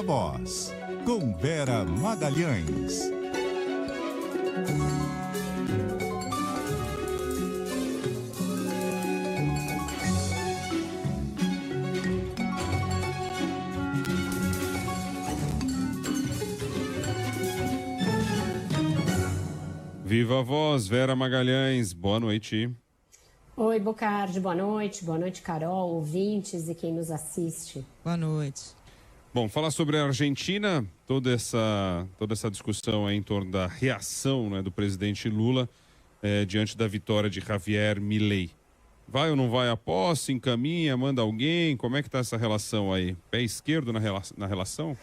Viva Voz, com Vera Magalhães. Viva Voz, Vera Magalhães, boa noite. Oi, Bocardi, boa noite, Carol, ouvintes e quem nos assiste. Boa noite. Bom, falar sobre a Argentina, toda essa discussão aí em torno da reação, né, do presidente Lula diante da vitória de Javier Milei. Vai ou não vai a posse, encaminha, manda alguém, como é que tá essa relação aí? Pé esquerdo na relação?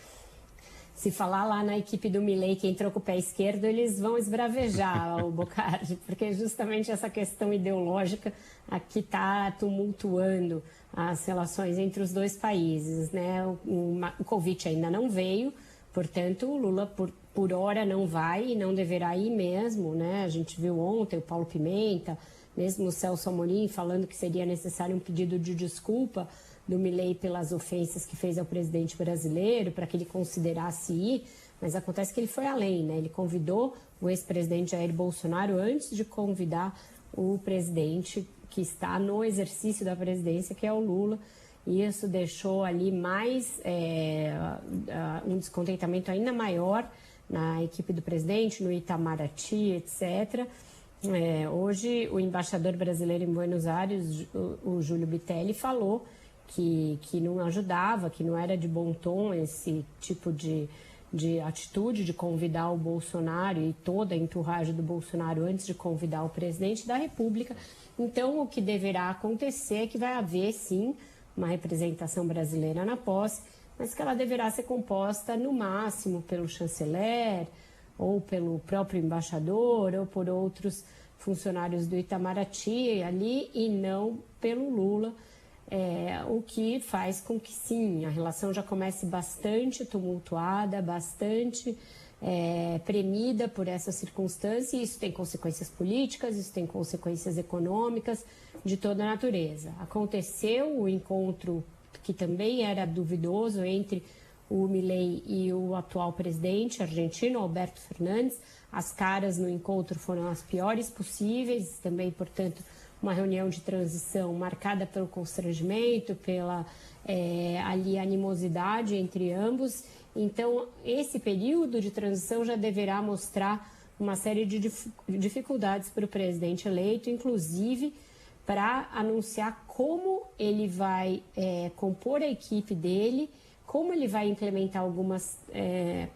Se falar lá na equipe do Milei que entrou com o pé esquerdo, eles vão esbravejar o Bocardi, porque justamente essa questão ideológica aqui está tumultuando as relações entre os dois países, né? O convite ainda não veio, portanto, o Lula, por hora, não vai e não deverá ir mesmo, né? A gente viu ontem o Paulo Pimenta, mesmo o Celso Amorim, falando que seria necessário um pedido de desculpa do Milei pelas ofensas que fez ao presidente brasileiro, para que ele considerasse ir, mas acontece que ele foi além, né? Ele convidou o ex-presidente Jair Bolsonaro antes de convidar o presidente que está no exercício da presidência, que é o Lula, e isso deixou ali mais um descontentamento ainda maior na equipe do presidente, no Itamaraty, etc. Hoje, o embaixador brasileiro em Buenos Aires, o Júlio Bitelli, falou que não ajudava, que não era de bom tom esse tipo de atitude de convidar o Bolsonaro e toda a entourage do Bolsonaro antes de convidar o presidente da República. Então, o que deverá acontecer é que vai haver, sim, uma representação brasileira na posse, mas que ela deverá ser composta, no máximo, pelo chanceler, ou pelo próprio embaixador, ou por outros funcionários do Itamaraty ali, e não pelo Lula. O que faz com que, sim, a relação já comece bastante tumultuada, bastante premida por essa circunstância, e isso tem consequências políticas, isso tem consequências econômicas de toda a natureza. Aconteceu o encontro que também era duvidoso entre o Milei e o atual presidente argentino, Alberto Fernandes. As caras no encontro foram as piores possíveis, também, portanto, uma reunião de transição marcada pelo constrangimento, pela animosidade entre ambos. Então, esse período de transição já deverá mostrar uma série de dificuldades para o presidente eleito, inclusive para anunciar como ele vai compor a equipe dele, como ele vai implementar algumas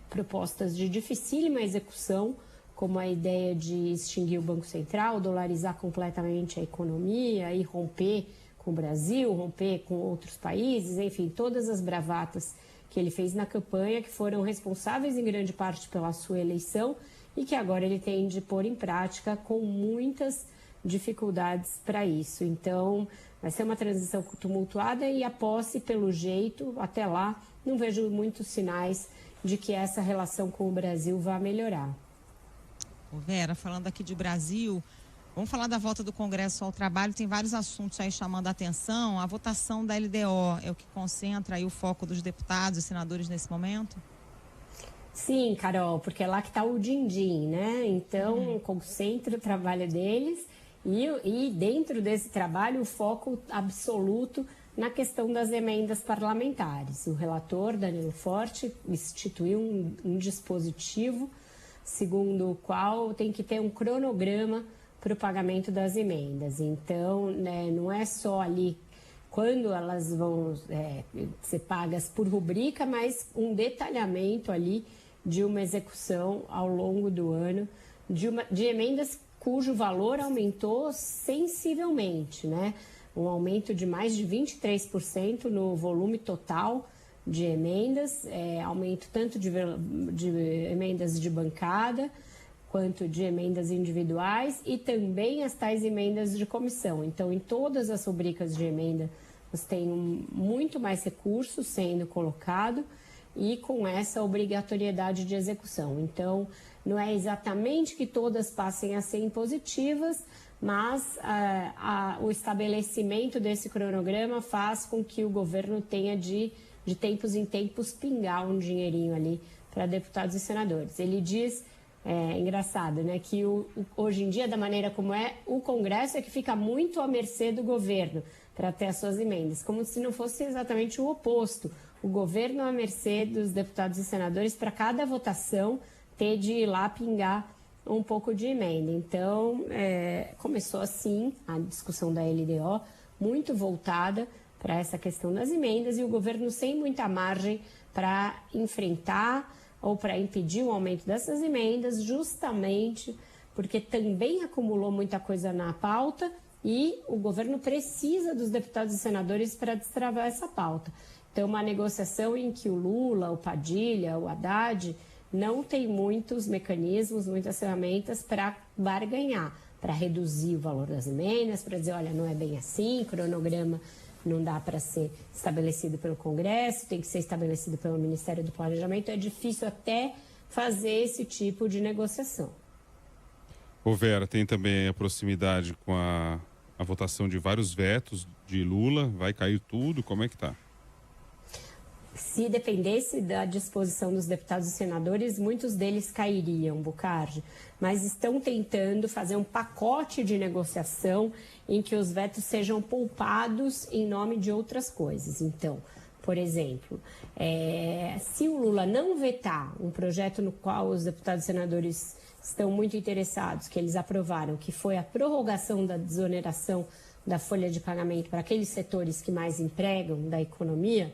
propostas de dificílima execução, como a ideia de extinguir o Banco Central, dolarizar completamente a economia e romper com o Brasil, romper com outros países, enfim, todas as bravatas que ele fez na campanha, que foram responsáveis em grande parte pela sua eleição e que agora ele tem de pôr em prática com muitas dificuldades para isso. Então, vai ser uma transição tumultuada e a posse, pelo jeito, até lá, não vejo muitos sinais de que essa relação com o Brasil vá melhorar. Vera, falando aqui de Brasil, vamos falar da volta do Congresso ao trabalho. Tem vários assuntos aí chamando a atenção. A votação da LDO é o que concentra aí o foco dos deputados e senadores nesse momento? Sim, Carol, porque é lá que está o din-din, né? Então, concentra o trabalho deles e dentro desse trabalho o foco absoluto na questão das emendas parlamentares. O relator, Danilo Forte, instituiu um dispositivo segundo o qual tem que ter um cronograma para o pagamento das emendas. Então, né, não é só ali quando elas vão ser pagas por rubrica, mas um detalhamento ali de uma execução ao longo do ano de emendas cujo valor aumentou sensivelmente, né? Um aumento de mais de 23% no volume total de emendas, aumento tanto de emendas de bancada quanto de emendas individuais e também as tais emendas de comissão. Então, em todas as rubricas de emenda, você tem muito mais recursos sendo colocado e com essa obrigatoriedade de execução. Então, não é exatamente que todas passem a ser impositivas, mas o estabelecimento desse cronograma faz com que o governo tenha de de tempos em tempos pingar um dinheirinho ali para deputados e senadores. Ele diz, engraçado, né, que hoje em dia, da maneira como é, o Congresso é que fica muito à mercê do governo para ter as suas emendas, como se não fosse exatamente o oposto. O governo à mercê dos deputados e senadores para cada votação ter de ir lá pingar um pouco de emenda. Então, começou assim a discussão da LDO, muito voltada para essa questão das emendas e o governo sem muita margem para enfrentar ou para impedir o aumento dessas emendas, justamente porque também acumulou muita coisa na pauta e o governo precisa dos deputados e senadores para destravar essa pauta. Então, uma negociação em que o Lula, o Padilha, o Haddad não tem muitos mecanismos, muitas ferramentas para barganhar, para reduzir o valor das emendas, para dizer, olha, não é bem assim, cronograma não dá para ser estabelecido pelo Congresso, tem que ser estabelecido pelo Ministério do Planejamento. É difícil até fazer esse tipo de negociação. Ô Vera, tem também a proximidade com a votação de vários vetos de Lula, vai cair tudo, como é que tá? Se dependesse da disposição dos deputados e senadores, muitos deles cairiam, Bocardi, mas estão tentando fazer um pacote de negociação em que os vetos sejam poupados em nome de outras coisas. Então, por exemplo, se o Lula não vetar um projeto no qual os deputados e senadores estão muito interessados, que eles aprovaram, que foi a prorrogação da desoneração da folha de pagamento para aqueles setores que mais empregam da economia,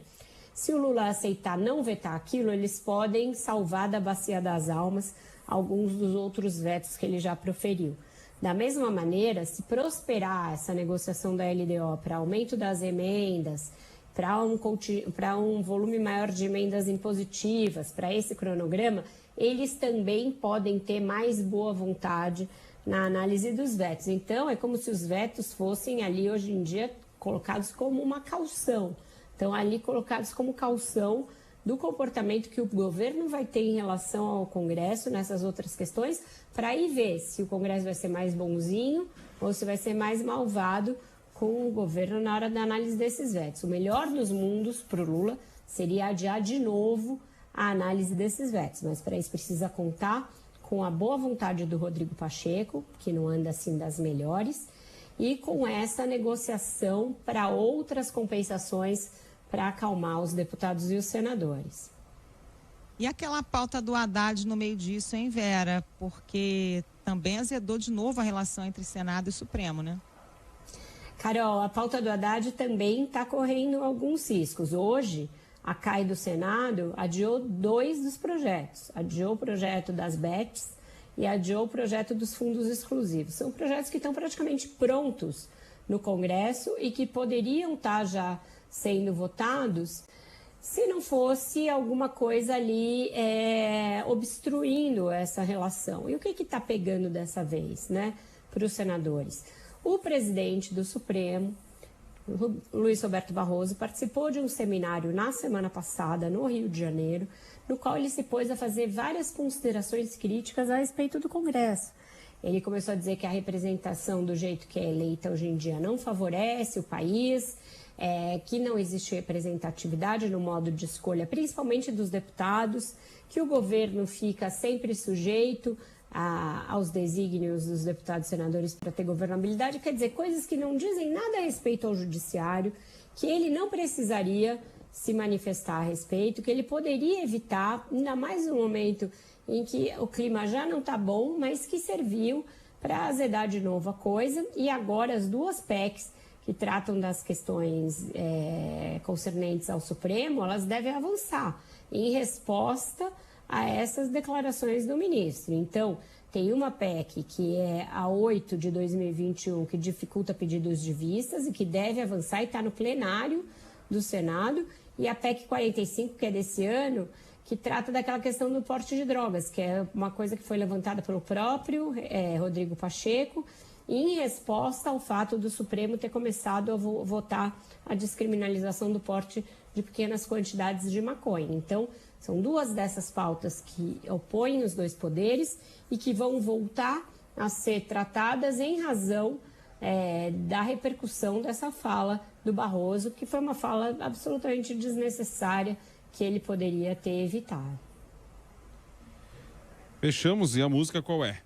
se o Lula aceitar não vetar aquilo, eles podem salvar da bacia das almas alguns dos outros vetos que ele já proferiu. Da mesma maneira, se prosperar essa negociação da LDO para aumento das emendas, para um volume maior de emendas impositivas, para esse cronograma, eles também podem ter mais boa vontade na análise dos vetos. Então, é como se os vetos fossem ali, hoje em dia, colocados como uma caução. Estão ali colocados como caução do comportamento que o governo vai ter em relação ao Congresso nessas outras questões, para ir ver se o Congresso vai ser mais bonzinho ou se vai ser mais malvado com o governo na hora da análise desses vetos. O melhor dos mundos para o Lula seria adiar de novo a análise desses vetos, mas para isso precisa contar com a boa vontade do Rodrigo Pacheco, que não anda assim das melhores, e com essa negociação para outras compensações para acalmar os deputados e os senadores. E aquela pauta do Haddad no meio disso, hein, Vera? Porque também azedou de novo a relação entre Senado e Supremo, né? Carol, a pauta do Haddad também está correndo alguns riscos. Hoje, a CAI do Senado adiou 2 dos projetos. Adiou o projeto das BETs e adiou o projeto dos fundos exclusivos. São projetos que estão praticamente prontos no Congresso e que poderiam estar já sendo votados se não fosse alguma coisa ali obstruindo essa relação. E o que está pegando dessa vez, né, para os senadores? O presidente do Supremo, Luiz Roberto Barroso, participou de um seminário na semana passada, no Rio de Janeiro, no qual ele se pôs a fazer várias considerações críticas a respeito do Congresso. Ele começou a dizer que a representação do jeito que é eleita hoje em dia não favorece o país, que não existe representatividade no modo de escolha, principalmente dos deputados, que o governo fica sempre sujeito aos desígnios dos deputados e senadores para ter governabilidade, quer dizer, coisas que não dizem nada a respeito ao judiciário, que ele não precisaria se manifestar a respeito, que ele poderia evitar, ainda mais no momento em que o clima já não está bom, mas que serviu para azedar de novo a coisa. E agora as 2 PECs que tratam das questões concernentes ao Supremo, elas devem avançar em resposta a essas declarações do ministro. Então, tem uma PEC que é a 8 de 2021, que dificulta pedidos de vistas e que deve avançar e está no plenário do Senado, e a PEC 45, que é desse ano, que trata daquela questão do porte de drogas, que é uma coisa que foi levantada pelo próprio Rodrigo Pacheco, em resposta ao fato do Supremo ter começado a votar a descriminalização do porte de pequenas quantidades de maconha. Então, são 2 dessas pautas que opõem os 2 poderes e que vão voltar a ser tratadas em razão da repercussão dessa fala do Barroso, que foi uma fala absolutamente desnecessária que ele poderia ter evitado. Fechamos, e a música qual é?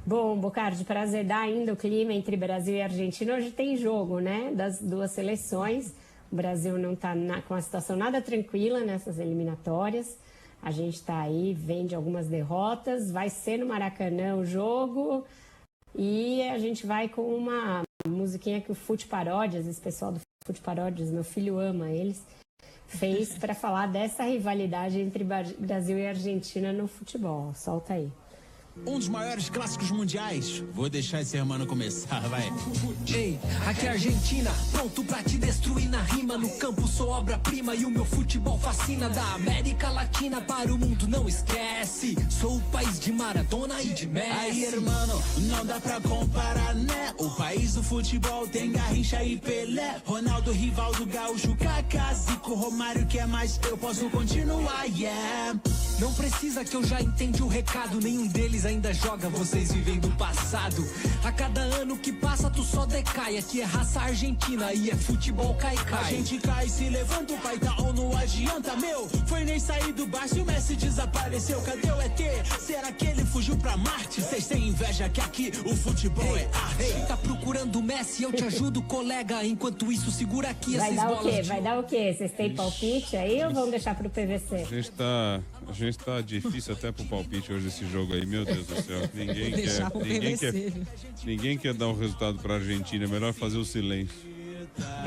Bom, Bocardi, para azedar ainda o clima entre Brasil e Argentina, hoje tem jogo, né, das duas seleções. O Brasil não está com uma situação nada tranquila nessas eliminatórias. A gente está aí, vem de algumas derrotas, vai ser no Maracanã o jogo e a gente vai com uma musiquinha que o Fute Paródias, esse pessoal do Fute Paródias, meu filho ama eles, fez para falar dessa rivalidade entre Brasil e Argentina no futebol. Solta aí. Um dos maiores clássicos mundiais. Vou deixar esse hermano começar, vai. Ei, aqui é a Argentina, pronto pra te destruir na rima. No campo sou obra-prima e o meu futebol fascina. Da América Latina para o mundo, não esquece. Sou o país de Maradona e de Messi. Aí, hermano, não dá pra comparar, né? O país do futebol tem Garrincha e Pelé, Ronaldo, Rivaldo, Gaúcho, Kaká, Zico, Romário, que é mais? Eu posso continuar, yeah. Não precisa que eu já entendi o recado, nenhum deles ainda joga, vocês vivem do passado. A cada ano que passa tu só decai. Aqui é raça argentina e é futebol cai-cai. A gente cai, se levanta, o pai tá ou não adianta, meu. Foi nem sair do bar se o Messi desapareceu. Cadê o ET? Será que ele fugiu pra Marte? Vocês têm inveja que aqui o futebol é arte. Ei, tá procurando o Messi, eu te ajudo, colega. Enquanto isso, segura aqui essas bolas. Vai dar o quê? Vai dar o quê? Vocês têm palpite aí ou vão deixar pro PVC? A gente tá difícil até pro palpite hoje esse jogo aí, meu Deus do céu. Ninguém quer dar um resultado pra Argentina, é melhor fazer o silêncio.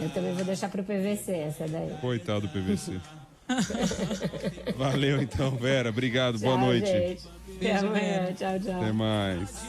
Eu também vou deixar pro PVC essa daí. Coitado do PVC. Valeu então, Vera. Obrigado, boa noite. Gente. Até amanhã. Tchau, tchau. Até mais.